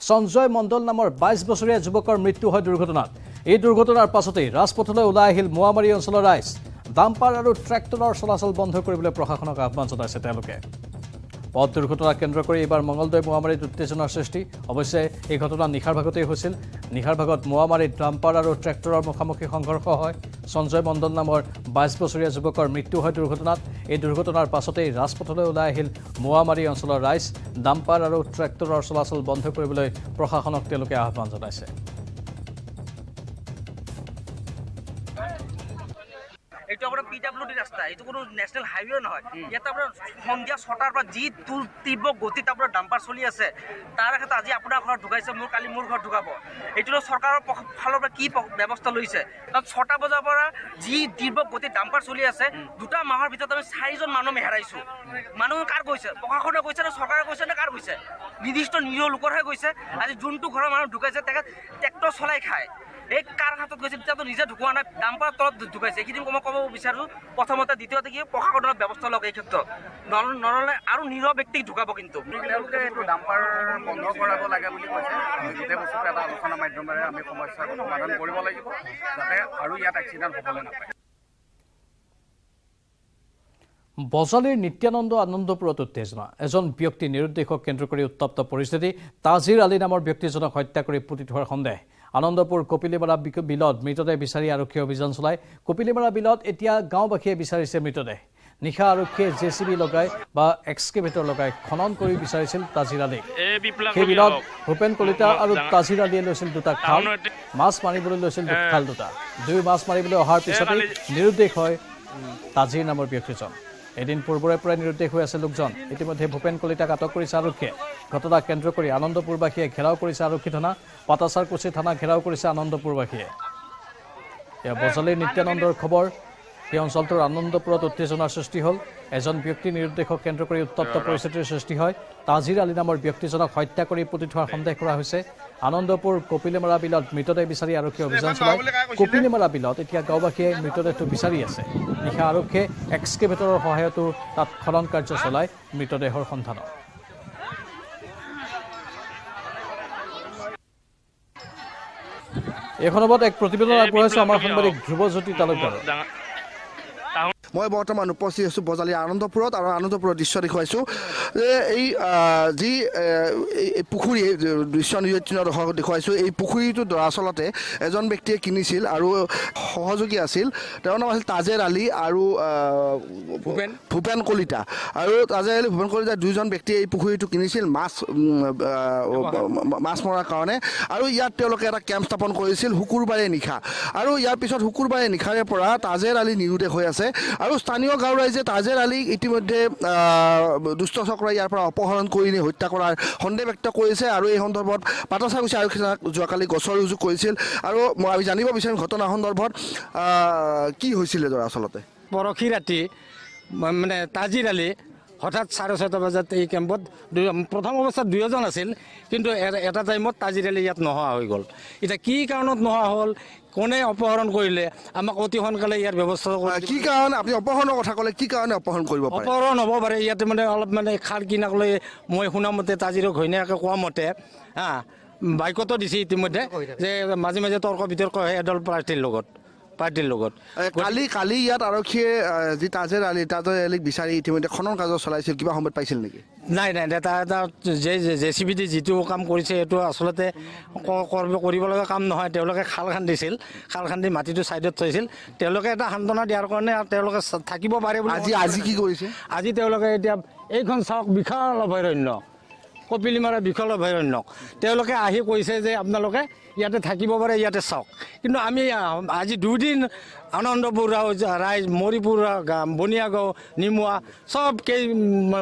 সঞ্জয় মণ্ডল নামৰ 22 বছৰীয়া যুৱকৰ মৃত্যু হয় দুৰ্ঘটনাত। এই দুৰ্ঘটনাৰ পাছতেই ৰাজপথলৈ ওলাই আহিল মোৱামাৰী অঞ্চলৰ ৰাইজ। ডাম্পাৰ আৰু ট্ৰেক্টৰৰ চলাচল বন্ধ কৰিবলৈ প্ৰশাসনক আহ্বান জনাইছে তেওঁলোকে। পথ দুৰ্ঘটনা কেন্দ্ৰ কৰি এইবাৰ মঙলদৈ মোৱামাৰীত উত্তেজনাৰ সৃষ্টি। অৱশ্যে এই ঘটনা নিশাৰ ভাগতেই হৈছিল। নিশাৰ ভাগত মোৱামাৰীত ডাম্পাৰ আৰু ট্ৰেক্টৰৰ মুখামুখি সংঘৰ্ষ হয়। সঞ্জয় মণ্ডল নামৰ 22 বছৰীয়া যুৱকৰ মৃত্যু হয় দুৰ্ঘটনাত। এই দুৰ্ঘটনাৰ পাছতেই ৰাজপথলৈ ওলাই আহিল মোৱামাৰী অঞ্চলৰ ৰাইজ। ডাম্পাৰ আৰু ট্ৰেক্টৰৰ চলাচল বন্ধ কৰিবলৈ প্ৰশাসনক তেওঁলোকে আহ্বান জনাইছে। এইটো আপোনাৰ PWD ৰাস্তা, এইটো কোনো নেশ্যনেল হাইৱে নহয়। ইয়াতে আপোনাৰ সন্ধিয়া 6টাৰ পৰা যি তীব্ৰ গতিত আপোনাৰ ডাম্পাৰ চলি আছে, তাৰ ক্ষেত্ৰত আজি আপোনাৰ ঘৰত ঢুকাইছে, কালি মোৰ ঘৰত ঢুকাব। এইটো চৰকাৰৰ ফালৰ পৰা কি ব্যৱস্থা লৈছে? কাৰণ 6টা বজাৰ পৰা যি তীব্ৰ গতিত ডাম্পাৰ চলি আছে, 2টা মাহৰ ভিতৰত আমি 4জন মানুহ হেৰাইছোঁ। মানুহ কাৰ গৈছে? প্ৰশাসনে গৈছে নে চৰকাৰে গৈছে নে কাৰ গৈছে? নিৰ্দিষ্ট নিৰীহ লোকৰহে গৈছে। আজি যোনটো ঘৰৰ মানুহ ঢুকাইছে তেখেত ট্ৰেক্টৰ চলাই খায়। এই কাৰ হাতত গৈছে তেতিয়াতো নিজে ঢুকোৱা নাই, ডাম্পাৰৰ তলত ঢুকাইছে। এইখিনি মই ক'ব বিচাৰোঁ, প্ৰথমতে। দ্বিতীয়তে কি প্ৰশাসনৰ ব্যৱস্থা লওক এই ক্ষেত্ৰত, নহ'লে আৰু নিৰীহ ব্যক্তিক ঢুকাব। কিন্তু তেওঁলোকে এইটো ডাম্পাৰ বন্ধ কৰাব লাগে বুলি কৈছে। গোটেই বস্তুটো এটা আলোচনা মাধ্যমেৰে আমি সমস্যাৰ সমাধান কৰিব লাগিব, যাতে আৰু ইয়াত এক্সিডেণ্ট হ'বলৈ নাপায়। বজালীৰ নিত্যানন্দ আনন্দপুৰত উত্তেজনা। এজন ব্যক্তি নিৰুদ্দেশক কেন্দ্ৰ কৰি উত্তপ্ত পৰিস্থিতি। তাজিৰ আলী নামৰ ব্যক্তিজনক হত্যা কৰি পুতি থোৱাৰ সন্দেহ। আনন্দপুৰ কপিলিমাৰা বিলত মৃতদেহ বিচাৰি আৰক্ষীয়ে অভিযান চলায়। কপিলিমাৰা বিলত এতিয়া গাঁওবাসীয়ে বিচাৰিছে মৃতদেহ। নিশা আৰক্ষীয়ে JCB লগাই বা এক্সকেভেটৰ লগাই খনন কৰি বিচাৰিছিল তাজিৰ আলীক। সেই বিলত ভূপেন কলিতা আৰু তাজিৰ আলীয়ে লৈছিল 2টা খাল। মাছ মাৰিবলৈ লৈছিল খাল 2টা। দুই মাছ মাৰিবলৈ অহাৰ পিছতেই নিৰুদ্দেশ হয় তাজিৰ নামৰ ব্যক্তিজন। এদিন পূৰ্বৰে পৰাই নিৰুদ্দেশ হৈ আছে লোকজন। ইতিমধ্যে ভূপেন কলিতাক আটক কৰিছে আৰক্ষীয়ে। ঘটনা কেন্দ্ৰ কৰি আনন্দপুৰবাসীয়ে ঘেৰাও কৰিছে আৰক্ষী থানা। পাটাচাৰকুছি থানা ঘেৰাও কৰিছে আনন্দপুৰবাসীয়ে। এয়া বজালীৰ নিত্যানন্দৰ খবৰ। সেই অঞ্চলটোৰ আনন্দপুৰত উত্তেজনাৰ সৃষ্টি হ'ল। এজন ব্যক্তি নিৰুদ্দেশক কেন্দ্ৰ কৰি উত্তপ্ত পৰিস্থিতিৰ সৃষ্টি হয়। তাজিৰ আলী নামৰ ব্যক্তিজনক হত্যা কৰি পুতি থোৱাৰ সন্দেহ কৰা হৈছে। আনন্দপুৰ কপিলিমাৰা বিলত মৃতদেহ বিচাৰি আৰক্ষীয়ে অভিযান চলায়। কপিলিমাৰা বিলত এতিয়া গাঁওবাসীয়ে মৃতদেহটো বিচাৰি আছে। নিশা আৰক্ষীয়ে এক্সকেভেটৰৰ সহায়তো তাত খনন কাৰ্য চলায় মৃতদেহৰ সন্ধানত। এই সন্দৰ্ভত এক প্ৰতিবেদন আগবঢ়াইছে আমাৰ সাংবাদিক ধ্ৰুৱজ্যোতি তালুকদাৰ। মই বৰ্তমান উপস্থিত আছোঁ বজালী আনন্দপুৰত, আৰু আনন্দপুৰৰ দৃশ্য দেখুৱাইছোঁ যে এই যি পুখুৰী দৃশ্য দেখুৱাইছোঁ। এই পুখুৰীটো দৰাচলতে এজন ব্যক্তিয়ে কিনিছিল আৰু সহযোগী আছিল। তেওঁৰ নাম আছিল তাজেৰ আলী আৰু ভূপেন কলিতা। আৰু তাজেৰ আলী ভূপেন কলিতা দুয়োজন ব্যক্তিয়ে এই পুখুৰীটো কিনিছিল মাছ মৰাৰ কাৰণে। আৰু ইয়াত তেওঁলোকে এটা কেম্প স্থাপন কৰিছিল শুকুৰবাৰে নিশা। আৰু ইয়াৰ পিছত শুকুৰবাৰে নিশাৰে পৰা তাজেৰ আলী নিৰুদ্দেশ হৈ আছে। আৰু স্থানীয় গাঁও ৰাইজে তাজেৰ আলীক ইতিমধ্যে দুষ্ট চক্ৰই ইয়াৰ পৰা অপহৰণ কৰি নি হত্যা কৰাৰ সন্দেহ ব্যক্ত কৰিছে। আৰু এই সন্দৰ্ভত পাটাচাৰকুছি আৰক্ষী থানাক যোৱাকালি গোচৰ ৰুজু কৰিছিল। আৰু আমি জানিব বিচাৰিম ঘটনা সন্দৰ্ভত কি হৈছিলে দৰাচলতে। পৰহি ৰাতি মানে তাজিৰ আলী হঠাৎ 6:30 বজাত এই কেম্পত প্ৰথম অৱস্থাত 2জন আছিল, কিন্তু এটা টাইমত তাজিৰ আলী ইয়াত নোহোৱা হৈ গ'ল। এতিয়া কি কাৰণত নোহোৱা হ'ল, কোনে অপহৰণ কৰিলে, আমাক অতি সোনকালে ইয়াৰ ব্যৱস্থা কি কাৰণে আপুনি অপহৰণৰ কথা ক'লে, কি কাৰণে অপহৰণ কৰিব পাৰে? অপহৰণ হ'ব পাৰে ইয়াতে মানে অলপ মানে খাৰ কিনাক লৈ মই শুনা মতে তাজিৰক ঘৈণীয়েকে কোৱা মতে বাইকতো দিছে ইতিমধ্যে যে মাজে মাজে তৰ্ক বিতৰ্ক হয় এডাল পাৰ্টিৰ লগত। কালি ইয়াত আৰক্ষীয়ে যি তাজেৰ আলীক বিচাৰি ইতিমধ্যে খনন কাৰ্য চলাইছিল, কিবা সময়ত পাইছিল নেকি? নাই JCB দি যিটো কাম কৰিছে এইটো আচলতে কৰিব লগা কাম নহয়। তেওঁলোকে খাল খান্দিছিল, খাল খান্দি মাটিটো ছাইডত থৈছিল। তেওঁলোকে এটা সান্তনা দিয়াৰ কাৰণে তেওঁলোকে থাকিব পাৰে বুলি। আজি কি কৰিছে? আজি তেওঁলোকে এতিয়া এইখন চাওক, বিশাল অভয়াৰণ্য, কপিলিমাৰা বিশাল অভয়াৰণ্য। তেওঁলোকে আহি কৈছে যে আপোনালোকে ইয়াতে থাকিব পাৰে, ইয়াতে চাওক। কিন্তু আমি আজি 2 দিন আনন্দপুৰ ৰাইজ, মৰিপুৰ, বনিয়াগাঁও, নিমুৱা চব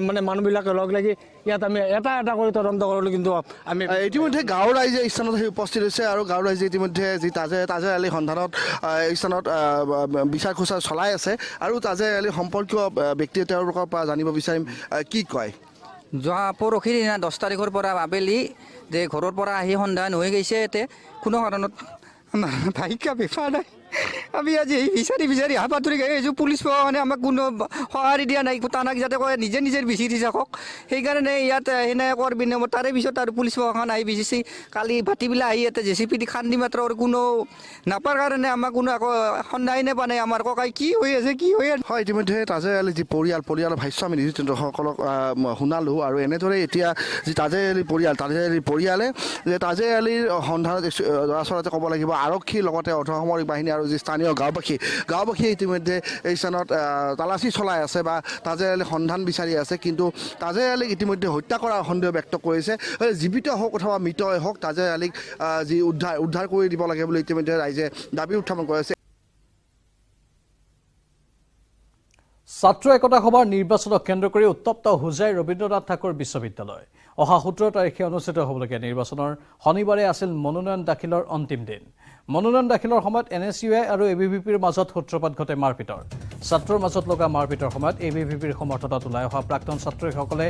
মানে মানুহবিলাকে লগ লাগি ইয়াত আমি এটা কৰি তদন্ত কৰিলোঁ। কিন্তু আমি ইতিমধ্যে গাঁৱৰ ৰাইজে স্থানত আহি উপস্থিত হৈছে। আৰু গাঁৱৰ ৰাইজে ইতিমধ্যে যি তাজেৰ আলীৰ সন্ধানত স্থানত বিচাৰ খোঁচাৰ চলাই আছে। আৰু তাজেৰ আলী সম্পৰ্কীয় ব্যক্তিয়ে তেওঁলোকৰ পৰা জানিব বিচাৰিম কি কয়। যোৱা পৰহিৰ দিনা 10 তাৰিখৰ পৰা আবেলি যে ঘৰৰ পৰা আহি সন্ধান হৈ গৈছে। ইয়াতে কোনো কাৰণত ভাইকা বিফা নাই। আমি আজি এই বিচাৰি হাবাথুৰি গাই আছোঁ পুলিচ প্ৰশাসনে আমাক কোনো সঁহাৰি দিয়া নাই তানাক যাতে কয় নিজে বিচাৰি থাকক সেইকাৰণে ইয়াত সেনায়কৰ বিনিময়ত তাৰে পিছত আৰু পুলিচ প্ৰশাসন আহি বিচাৰিছে কালি ভাটিবিলাক আহি ইয়াতে JCP দি খান্দি মাত্ৰ কোনো নাপাৰ কাৰণে আমাক কোনো একো সন্ধাই নাপায় নাই আমাৰ ককাই কি হৈ আছে হয় ইতিমধ্যে তাজেৰ আলী যি পৰিয়ালৰ ভাষ্য আমি নিউজসকলক শুনালোঁ আৰু এনেদৰে এতিয়া যি তাজেৰ আলী পৰিয়ালে যে তাজেৰ আলীৰ সন্ধানত আচলতে ক'ব লাগিব আৰক্ষীৰ লগতে অৰ্ধসামৰিক বাহিনী আৰু যি স্থানীয় গাঁওবাসীয়ে ইতিমধ্যে এই স্থানত তালাচী চলাই আছে বা তাজেৰ আলীৰ সন্ধান বিচাৰি আছে কিন্তু তাজেৰ আলীক ইতিমধ্যে হত্যা কৰাৰ সন্দেহ ব্যক্ত কৰিছে জীৱিত হওক অথবা মৃতই হওক তাজেৰ আলীক যি উদ্ধাৰ কৰি দিব লাগে বুলি ইতিমধ্যে ৰাইজে দাবী উত্থাপন কৰিছে ছাত্ৰ একতা সভাৰ নিৰ্বাচনক কেন্দ্ৰ কৰি উত্তপ্ত হোজাই ৰবীন্দ্ৰনাথ ঠাকুৰ বিশ্ববিদ্যালয় অহা 17 তাৰিখে অনুষ্ঠিত হ'বলগীয়া নিৰ্বাচনৰ শনিবাৰে আছিল মনোনয়ন দাখিলৰ অন্তিম দিন মনোনয়ন দাখিলৰ সময়ত NSUI আৰু ABVPৰ মাজত সূত্ৰপাত ঘটে মাৰপিটৰ ছাত্ৰৰ মাজত লগা মাৰপিটৰ সময়ত ABVPৰ সমৰ্থনত ওলাই অহা প্ৰাক্তন ছাত্ৰীসকলে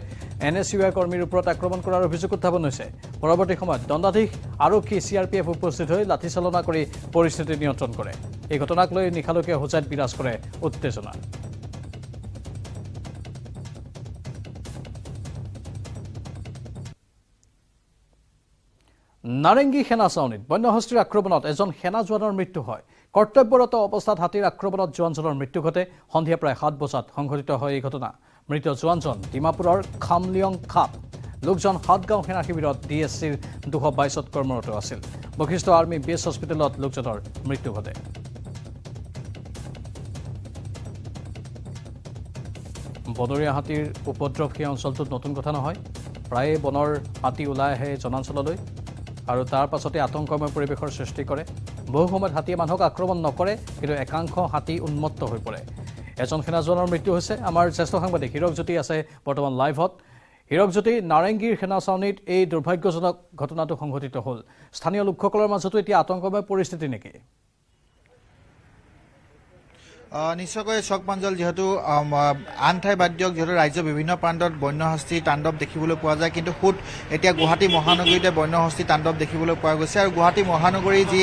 NSUI কৰ্মীৰ ওপৰত আক্ৰমণ কৰাৰ অভিযোগ উত্থাপন হৈছে পৰৱৰ্তী সময়ত দণ্ডাধীশ আৰক্ষী CRPF উপস্থিত হৈ লাঠিচালনা কৰি পৰিস্থিতি নিয়ন্ত্ৰণ কৰে এই ঘটনাক লৈ নিশালৈকে হোজাইত বিৰাজ কৰে উত্তেজনা নাৰেংগী সেনা ছাউনীত বন্যহস্তীৰ আক্ৰমণত এজন সেনা জোৱানৰ মৃত্যু হয় কৰ্তব্যৰত অৱস্থাত হাতীৰ আক্ৰমণত জোৱানজনৰ মৃত্যু ঘটে সন্ধিয়া প্ৰায় 7 বজাত সংঘটিত হয় এই ঘটনা মৃত জোৱানজন ডিমাপুৰৰ খামলিয়ং খাপ লোকজন হাতগাঁও সেনা শিবিৰত DSCৰ 222ত কৰ্মৰত আছিল বশিষ্ঠ আৰ্মি বেছ হস্পিটেলত লোকজনৰ মৃত্যু ঘটে বনৰীয়া হাতীৰ উপদ্ৰৱ সেই অঞ্চলটোত নতুন কথা নহয় প্ৰায়ে বনৰ হাতী ওলাই আহে জনাঞ্চললৈ আৰু তাৰ পাছতে আতংকময় পৰিৱেশৰ সৃষ্টি কৰে বহু সময়ত হাতীয়ে মানুহক আক্ৰমণ নকৰে কিন্তু একাংশ হাতী উন্মত্ত হৈ পৰে এজন সেনা জোৱানৰ মৃত্যু হৈছে আমাৰ জ্যেষ্ঠ সাংবাদিক হীৰকজ্যোতি আছে বৰ্তমান লাইভত হীৰকজ্যোতি নাৰেংগীৰ সেনা ছাউনীত এই দুৰ্ভাগ্যজনক ঘটনাটো সংঘটিত হ'ল স্থানীয় লোকসকলৰ মাজতো এতিয়া আতংকময় পৰিস্থিতি নেকি নিশ্চয়কৈ চক পাঞ্জল যেহেতু আন ঠাই বাদ দিয়ক যেহেতু ৰাজ্যৰ বিভিন্ন প্ৰান্তত বন্যহস্তীৰ তাণ্ডৱ দেখিবলৈ পোৱা যায় কিন্তু খুদ এতিয়া গুৱাহাটী মহানগৰীতে বন্যহস্তীৰ তাণ্ডৱ দেখিবলৈ পোৱা গৈছে আৰু গুৱাহাটী মহানগৰীৰ যি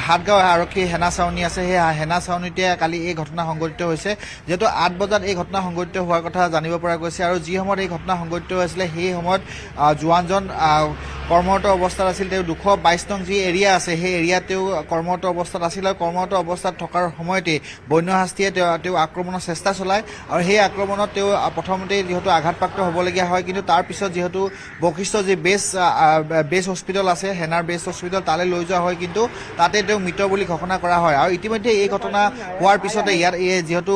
হাতগাঁও আৰক্ষী সেনা ছাউনী আছে সেই সেনা ছাউনীতে কালি এই ঘটনা সংঘটিত হৈছে যেহেতু 8 বজাত এই ঘটনা সংঘটিত হোৱাৰ কথা জানিব পৰা গৈছে আৰু যি সময়ত এই ঘটনা সংঘটিত হৈছিলে সেই সময়ত জোৱানজন কৰ্মৰত অৱস্থাত আছিল তেওঁ 222 নং যি এৰিয়া আছে সেই এৰিয়াত তেওঁ কৰ্মৰত অৱস্থাত আছিল আৰু কৰ্মৰত অৱস্থাত থকাৰ সময়তে বন্যহাস্তীয়ে তেওঁ আক্ৰমণৰ চেষ্টা চলায় আৰু সেই আক্ৰমণত তেওঁ প্ৰথমতে যেহেতু আঘাতপ্ৰাপ্ত হ'বলগীয়া হয় কিন্তু তাৰ পিছত যেহেতু বশিষ্ঠ যি বেছ হস্পিটেল আছে সেনাৰ বেছ হস্পিটেল তালৈ লৈ যোৱা হয় কিন্তু তাতে তেওঁ মৃত বুলি ঘোষণা কৰা হয় আৰু ইতিমধ্যে এই ঘটনা হোৱাৰ পিছতে ইয়াত যিহেতু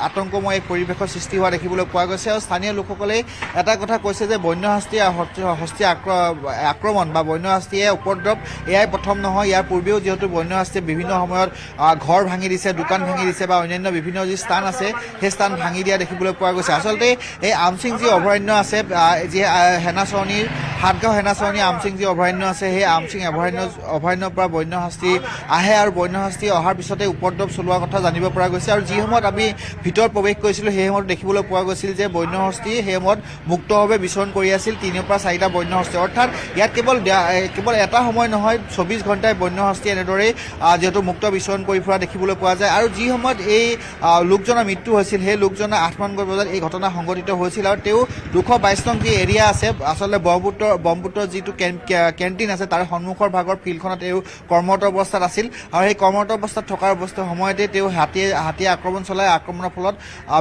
আতংকময় এক পৰিৱেশৰ সৃষ্টি হোৱা দেখিবলৈ পোৱা গৈছে আৰু স্থানীয় লোকসকলে এটা কথা কৈছে যে বন্যহাস্তীৰ আক্ৰমণ বা বন্যহাস্তীয়ে উপদ্ৰৱ এয়াই প্ৰথম নহয় ইয়াৰ পূৰ্বেও যিহেতু বন্যহাস্তীয়ে বিভিন্ন সময়ত ঘৰ ভাঙি দিছে দোকান ভাঙি দিছে বা অন্যান্য বিভিন্ন যি স্থান আছে সেই স্থান ভাঙি দিয়া দেখিবলৈ পোৱা গৈছে আচলতে এই আমচিং যি অভয়াৰণ্য আছে যি সেনা ছাউনীৰ হাতগাঁও সেনা ছাউনী আমচিং যি অভয়াৰণ্য আছে সেই আমচিং অভয়াৰণ্যৰ পৰা বন্যহাস্তি আহে আৰু বন্যহাস্তি অহাৰ পিছতে উপদ্ৰৱ চলোৱাৰ কথা জানিব পৰা গৈছে আৰু যি সময়ত আমি ভিতৰত প্ৰৱেশ কৰিছিলোঁ সেই সময়ত দেখিবলৈ পোৱা গৈছিল যে বন্যহস্তি সেই সময়ত মুক্তভাৱে বিচৰণ কৰি আছিল 3 পৰা 4টা বন্যহস্তি অৰ্থাৎ ইয়াত কেৱল এটা সময় নহয় 24 ঘণ্টাই বন্যহস্তি এনেদৰেই যেহেতু মুক্ত বিচৰণ কৰি ফুৰা দেখিবলৈ পোৱা যায় আৰু যি সময়ত এই লোকজনৰ মৃত্যু হৈছিল সেই লোকজনৰ 8মান বজাত এই ঘটনা সংঘটিত হৈছিল আৰু তেওঁ 222 নং যি এৰিয়া আছে আচলতে ব্ৰহ্মপুত্ৰৰ যিটো কেণ্টিন আছে তাৰ সন্মুখৰ ভাগৰ ফিল্ডখনত তেওঁ কৰ্মৰত অৱস্থাত আছিল আৰু সেই কৰ্মৰত অৱস্থাত থকাৰ সময়তে তেওঁ হাতীয়ে আক্ৰমণ চলাই আক্ৰমণৰ ফলত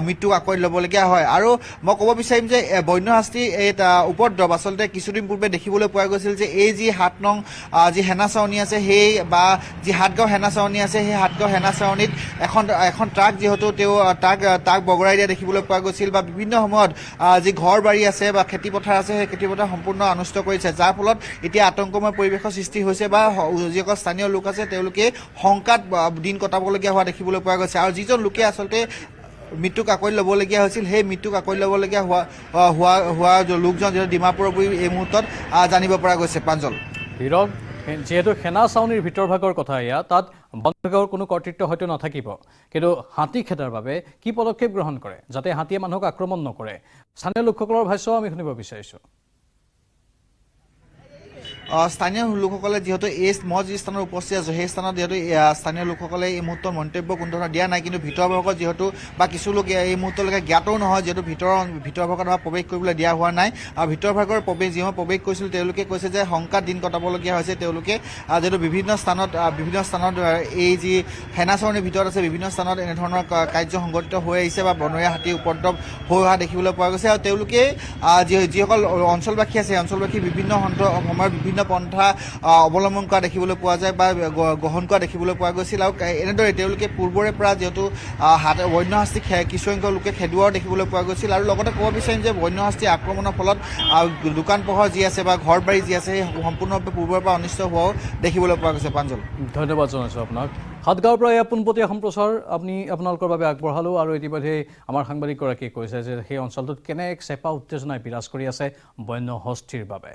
মৃত্যু আকোৱালি ল'বলগীয়া হয় আৰু মই ক'ব বিচাৰিম যে বন্যহাস্তি এই উপদ্ৰৱ আচলতে কিছুদিন পূৰ্বে দেখিবলৈ পোৱা গৈছিল যে এই যি 7 নং যি সেনা ছাউনী আছে সেই বা যি হাতগাঁও সেনা ছাউনী আছে সেই হাতগাঁও সেনা ছাউনীত এখন ট্ৰাক যিহেতু তেওঁ তাক বগৰাই দিয়া দেখিবলৈ পোৱা গৈছিল বা বিভিন্ন সময়ত যি ঘৰ বাৰী আছে বা খেতিপথাৰ আছে সেই খেতিপথাৰ সম্পূৰ্ণ অনিষ্ট কৰিছে যাৰ ফলত এতিয়া আতংকময় পৰিৱেশৰ সৃষ্টি হৈছে বা যিসকল স্থানীয় লোক আছে তেওঁলোকে শংকাত দিন কটাবলগীয়া হোৱা দেখিবলৈ পোৱা গৈছে আৰু যিজন লোকে আচলতে মৃত্যুক আকোৱালি ল'বলগীয়া হৈছিল সেই মৃত্যুক আকোৱালি ল'বলগীয়া হোৱা লোকজন যিহেতু ডিমাপুৰৰ বুলি এই মুহূৰ্তত জানিব পৰা গৈছে প্ৰাঞ্জল হীৰক যেহেতু সেনা ছাউনীৰ ভিতৰভাগৰ কথা এয়া তাত বন বিভাগৰ কোনো কৰ্তৃত্ব হয়তো নাথাকিব কিন্তু হাতী খেদাৰ বাবে কি পদক্ষেপ গ্ৰহণ কৰে যাতে হাতীয়ে মানুহক আক্ৰমণ নকৰে স্থানীয় লোকসকলৰ ভাষ্য আমি শুনিব বিচাৰিছোঁ স্থানীয় লোকসকলে যিহেতু এই মই যি স্থানত উপস্থিত আছোঁ সেই স্থানত যিহেতু স্থানীয় লোকসকলে এই মুহূৰ্তত মন্তব্য কোনো ধৰণৰ দিয়া নাই, কিন্তু ভিতৰৰ ভাগত যিহেতু বা কিছু লোকে এই মুহূৰ্তলৈকে জ্ঞাতও নহয়, যিহেতু ভিতৰৰ ভাগত প্ৰৱেশ কৰিবলৈ দিয়া হোৱা নাই। আৰু ভিতৰৰ ভাগৰ যিসমূহ প্ৰৱেশ কৰিছিল তেওঁলোকে কৈছে যে শংকাত দিন কটাবলগীয়া হৈছে। তেওঁলোকে যিহেতু বিভিন্ন স্থানত এই যি সেনাচৰণিৰ ভিতৰত আছে বিভিন্ন স্থানত এনেধৰণৰ কাৰ্য সংঘটিত হৈ আহিছে বা বনৰীয়া হাতীৰ উপদ্ৰৱ হৈ অহা দেখিবলৈ পোৱা গৈছে। আৰু তেওঁলোকে যিসকল অঞ্চলবাসী আছে সেই অঞ্চলবাসী বিভিন্ন সময়ত বিভিন্ন পন্থা অৱলম্বন কৰা দেখিবলৈ পোৱা যায় বা গ্ৰহণ কৰা দেখিবলৈ পোৱা গৈছিল। আৰু এনেদৰে তেওঁলোকে পূৰ্বৰে পৰা যিহেতু বন্য শাস্তি কিছুসংখ্যক লোকে খেদুৱাও দেখিবলৈ পোৱা গৈছিল। আৰু লগতে ক'ব বিচাৰিম যে বন্য শাস্তি আক্ৰমণৰ ফলত দোকান পোহৰ যি আছে বা ঘৰ বাৰী যি আছে সেই সম্পূৰ্ণৰূপে পূৰ্বৰে পৰা অনিষ্ট হোৱাও দেখিবলৈ পোৱা গৈছে। প্ৰাঞ্জল, ধন্যবাদ জনাইছোঁ আপোনাক। সাতগাঁৱৰ পৰা এয়া পোনপটীয়া সম্প্ৰচাৰ আপোনালোকৰ বাবে আগবঢ়ালোঁ। আৰু ইতিমধ্যে আমাৰ সাংবাদিকগৰাকীয়ে কৈছে যে সেই অঞ্চলটোত কেনে এক চেপা উত্তেজনাই বিৰাজ কৰি আছে বন্য হস্তীৰ বাবে।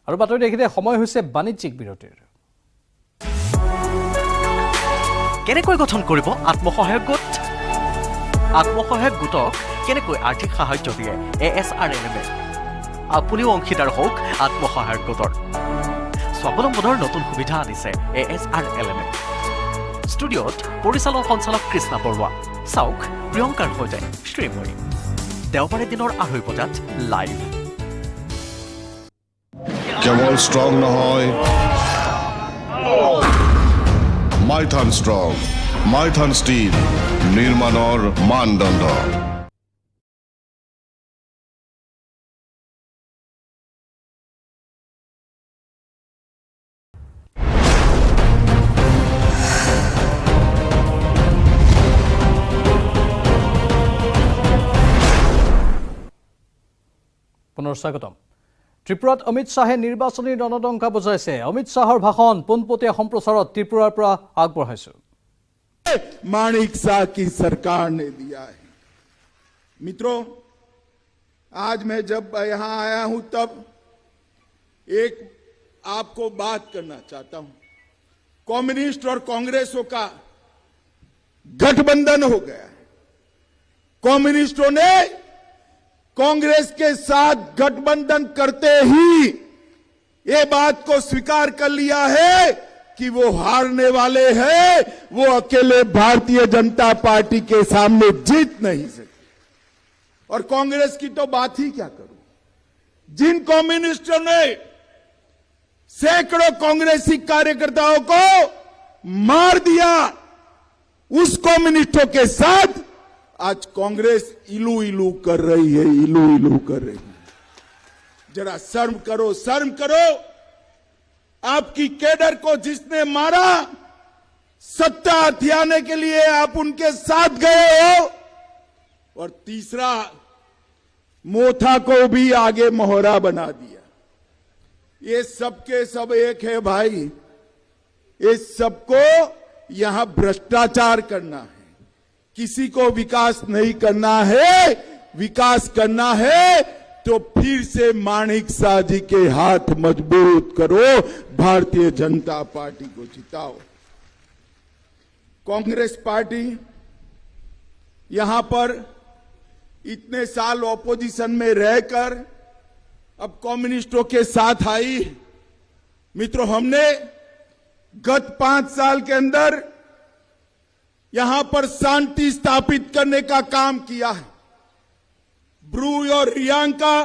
আৰু বাতৰি দেখিতে সময় হৈছে বাণিজ্যিক বিৰতিৰ। কেনেকৈ গঠন কৰিব আত্মসহায়ক গোট? আত্মসহায়ক গোটক কেনেকৈ আৰ্থিক সাহায্য দিয়ে ASRLMে? আপুনিও অংশীদাৰ হওক আত্মসহায়ক গোটৰ। স্বাৱলম্বনৰ নতুন সুবিধা আনিছে ASRLMে। ষ্টুডিঅ'ত পৰিচালন সঞ্চালক কৃষ্ণা বৰুৱা। চাওক প্ৰিয়ংকাৰ সৈতে শ্ৰীময়ী। দেওবাৰে দিনৰ 2:30 বজাত লাইভ। কেৱল ষ্ট্ৰং নহয়, মাইথান ষ্ট্ৰং, মাইথান ষ্টীল, নিৰ্মাণৰ মানদণ্ড। পুনৰ স্বাগতম। ত্ৰিপুৰাত অমিত শ্বাহে নিৰ্বাচনী ৰণদংকা বজাইছে। অমিত শ্বাহৰ ভাষণ পোনপটীয়া সম্প্ৰচাৰত ত্ৰিপুৰাৰ পৰা আগবঢ়াইছো। माणिक शाह की सरकार ने दिया है। मित्रों, आज मैं जब यहां आया हूं तब एक आपको बात करना चाहता हूं। कम्युनिस्ट और कांग्रेसों का गठबंधन हो गया है। कम्युनिस्टों ने कांग्रेस के साथ गठबंधन करते ही ये बात को स्वीकार कर लिया है कि वो हारने वाले हैं, वो अकेले भारतीय जनता पार्टी के सामने जीत नहीं सकते। और कांग्रेस की तो बात ही क्या करूं। जिन कम्युनिस्टों ने सैकड़ों कांग्रेसी कार्यकर्ताओं को मार दिया, उस कम्युनिस्टों के साथ आज कांग्रेस इलू इलू कर रही है, इलू इलू कर रही है। जरा शर्म करो, शर्म करो। आपकी कैडर को जिसने मारा, सत्ता हथियाने के लिए आप उनके साथ गए हो। और तीसरा, मोथा को भी आगे मोहरा बना दिया। ये सबके सब एक है भाई। इस सबको यहां भ्रष्टाचार करना है, किसी को विकास नहीं करना है। विकास करना है तो फिर से माणिक शाह जी के हाथ मजबूत करो, भारतीय जनता पार्टी को जिताओ। कांग्रेस पार्टी यहां पर इतने साल ऑपोजिशन में रहकर अब कम्युनिस्टों के साथ आई। मित्रों, हमने गत 5 साल के अंदर यहां पर शांति स्थापित करने का काम किया है। ब्रू और रियांग का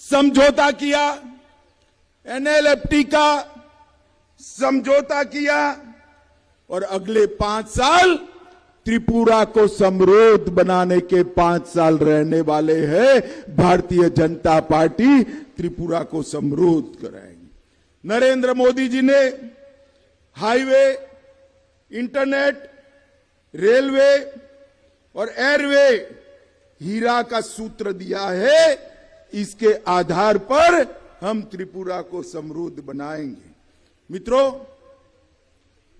समझौता किया, NLFT का समझौता किया और अगले 5 साल त्रिपुरा को समृद्ध बनाने के 5 साल रहने वाले हैं। भारतीय जनता पार्टी त्रिपुरा को समृद्ध कराएगी। नरेंद्र मोदी जी ने हाईवे, इंटरनेट, रेलवे और एयरवे हीरा का सूत्र दिया है। इसके आधार पर हम त्रिपुरा को समृद्ध बनाएंगे। मित्रों,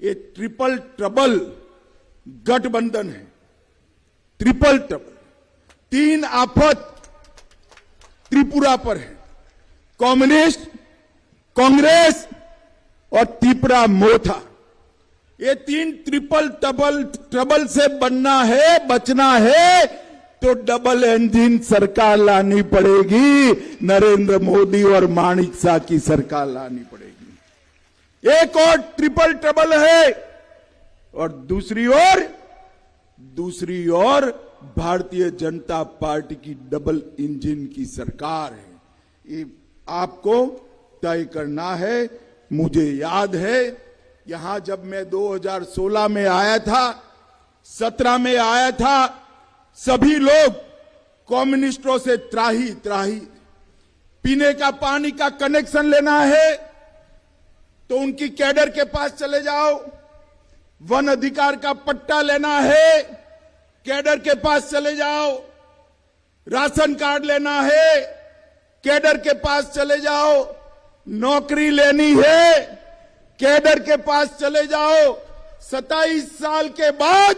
ये ट्रिपल ट्रबल गठबंधन है। ट्रिपल ट्रबल, 3 आफत त्रिपुरा पर है। कम्युनिस्ट, कांग्रेस और त्रिपुरा मोथा। ये 3 ट्रिपल ट्रबल से बनना है, बचना है तो डबल इंजन सरकार लानी पड़ेगी, नरेंद्र मोदी और माणिक शाह की सरकार लानी पड़ेगी। एक और ट्रिपल ट्रबल है और दूसरी ओर भारतीय जनता पार्टी की डबल इंजन की सरकार है। ये आपको तय करना है। मुझे याद है यहां जब मैं 2016 में आया था, 17 में आया था, सभी लोग कम्युनिस्टों से त्राही पीने का पानी का कनेक्शन लेना है तो उनकी कैडर के पास चले जाओ, वन अधिकार का पट्टा लेना है कैडर के पास चले जाओ, राशन कार्ड लेना है कैडर के पास चले जाओ, नौकरी लेनी है कैडर के पास चले जाओ। 27 साल के बाद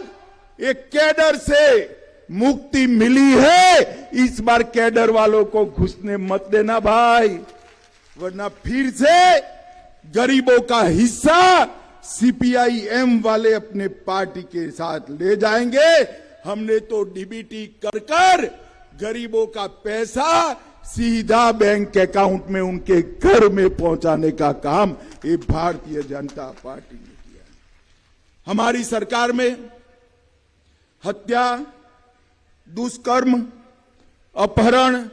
एक कैडर से मुक्ति मिली है। इस बार कैडर वालों को घुसने मत देना भाई, वरना फिर से गरीबों का हिस्सा सीपीआई-एम वाले अपने पार्टी के साथ ले जाएंगे। हमने तो डीबीटी कर गरीबों का पैसा सीधा बैंक अकाउंट में उनके घर में पहुंचाने का काम ये भारतीय जनता पार्टी ने किया। हमारी सरकार में हत्या, दुष्कर्म, अपहरण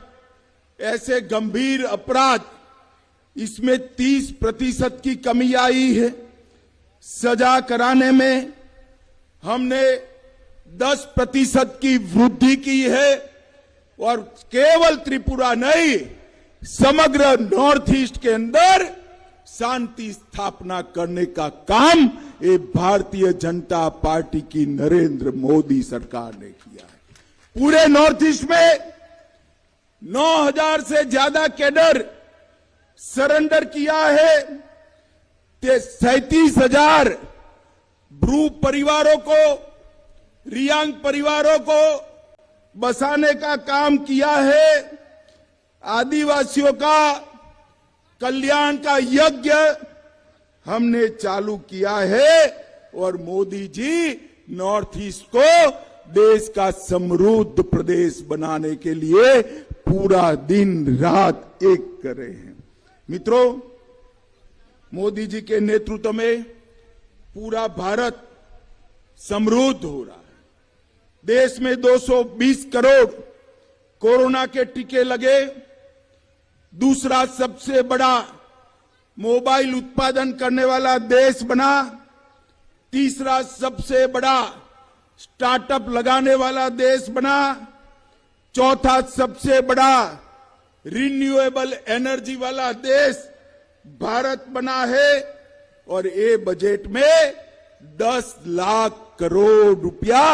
ऐसे गंभीर अपराध, इसमें 30% की कमी आई है। सजा कराने में हमने 10% की वृद्धि की है और केवल त्रिपुरा नहीं, समग्र नॉर्थ ईस्ट के अंदर शांति स्थापना करने का काम ये भारतीय जनता पार्टी की नरेंद्र मोदी सरकार ने किया है। पूरे नॉर्थ ईस्ट में 9000 से ज्यादा कैडर सरेंडर किया है। 37,000 ब्रू परिवारों को, रियांग परिवारों को बसाने का काम किया है। आदिवासियों का कल्याण का यज्ञ हमने चालू किया है और मोदी जी नॉर्थ ईस्ट को देश का समृद्ध प्रदेश बनाने के लिए पूरा दिन रात एक कर रहे हैं। मित्रों, मोदी जी के नेतृत्व में पूरा भारत समृद्ध हो रहा है। देश में 220 करोड़ कोरोना के टीके लगे, दूसरा सबसे बड़ा मोबाइल उत्पादन करने वाला देश बना, तीसरा सबसे बड़ा स्टार्टअप लगाने वाला देश बना, चौथा सबसे बड़ा रिन्यूएबल एनर्जी वाला देश भारत बना है। और ये बजट में 10 लाख करोड़ रुपया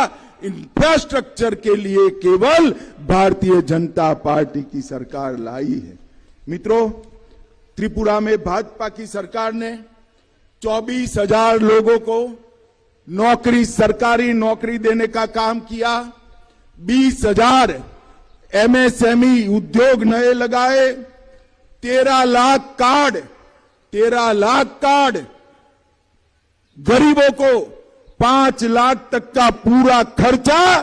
इंफ्रास्ट्रक्चर के लिए केवल भारतीय जनता पार्टी की सरकार लाई है। मित्रों, त्रिपुरा में भाजपा की सरकार ने 24,000 लोगों को नौकरी, सरकारी नौकरी देने का काम किया। 20,000 एमएसएमई उद्योग नए लगाए। 13 लाख कार्ड गरीबों को 5 लाख तक का पूरा खर्चा,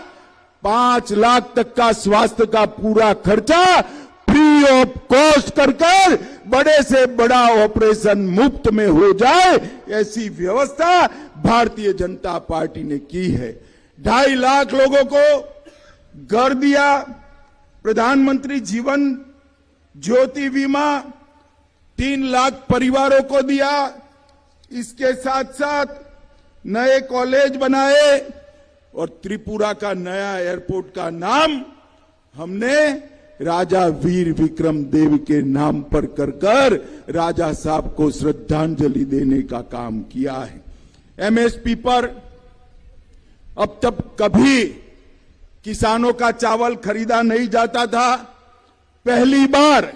5 लाख तक का स्वास्थ्य का पूरा खर्चा फ्री ऑफ कॉस्ट कर बड़े से बड़ा ऑपरेशन मुफ्त में हो जाए, ऐसी व्यवस्था भारतीय जनता पार्टी ने की है। 2.5 लाख लोगों को घर दिया। प्रधानमंत्री जीवन ज्योति बीमा 3 लाख परिवारों को दिया। इसके साथ साथ नए कॉलेज बनाए और त्रिपुरा का नया एयरपोर्ट का नाम हमने राजा वीर विक्रम देव के नाम पर कर राजा साहब को श्रद्धांजलि देने का काम किया है। एमएसपी पर अब तक कभी किसानों का चावल खरीदा नहीं जाता था। पहली बार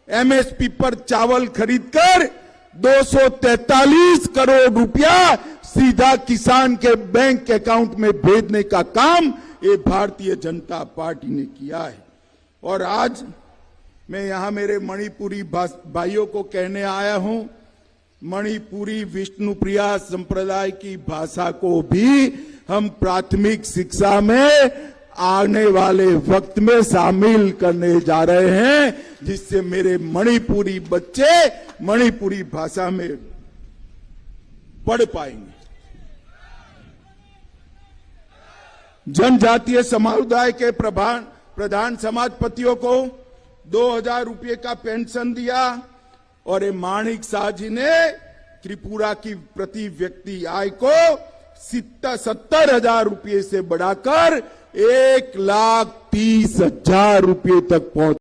एमएसपी पर चावल खरीदकर 243 करोड़ रुपया सीधा किसान के बैंक अकाउंट में भेजने का काम ये भारतीय जनता पार्टी ने किया है। और आज मैं यहां मेरे मणिपुरी भाइयों को कहने आया हूं, मणिपुरी विष्णुप्रिया संप्रदाय की भाषा को भी हम प्राथमिक शिक्षा में आने वाले वक्त में शामिल करने जा रहे हैं, जिससे मेरे मणिपुरी बच्चे मणिपुरी भाषा में पढ़ पाएंगे। जनजातीय समुदाय के प्रधान समाजपतियों को 2000 रुपये का पेंशन दिया और ये माणिक शाह जी ने त्रिपुरा की प्रति व्यक्ति आय को 70,000 रुपये से बढ़ाकर 1,30,000 रुपये तक पहुंच